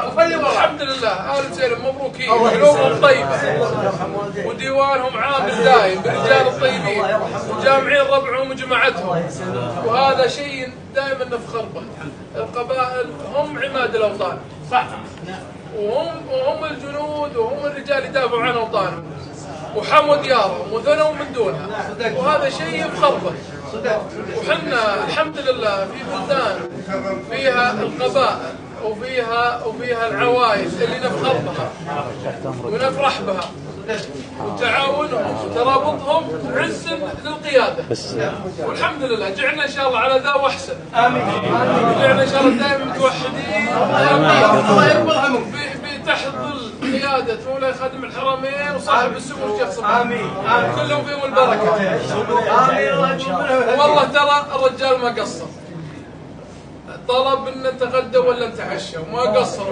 الحمد لله آل سالم مبروكين قلوبهم طيبة وديوانهم عامل دايم بالرجال الطيبين وجامعين ربعهم وجماعتهم، وهذا شيء دائما نفخر به. القبائل هم عماد الأوطان صح، وهم الجنود وهم الرجال يدافعوا عن أوطانهم وحموا ديارهم وثنوا من دونها، وهذا شيء يفخر به. وحنا الحمد لله في بلدان فيها القبائل وفيها العوائل اللي نفخر بها ونفرح بها، وتعاونهم وترابطهم عز للقياده. والحمد لله جعلنا ان شاء الله على ذا واحسن. امين. جعلنا ان شاء الله دائما متوحدين. الله يرحمهم تحت ظل قياده مولاي خادم الحرمين وصاحب السمو الشيخ صباح. امين. كلهم فيهم البركه. امين. والله ترى الرجال ما قصر، طلب ان نتغدى ولا نتعشى وما قصر.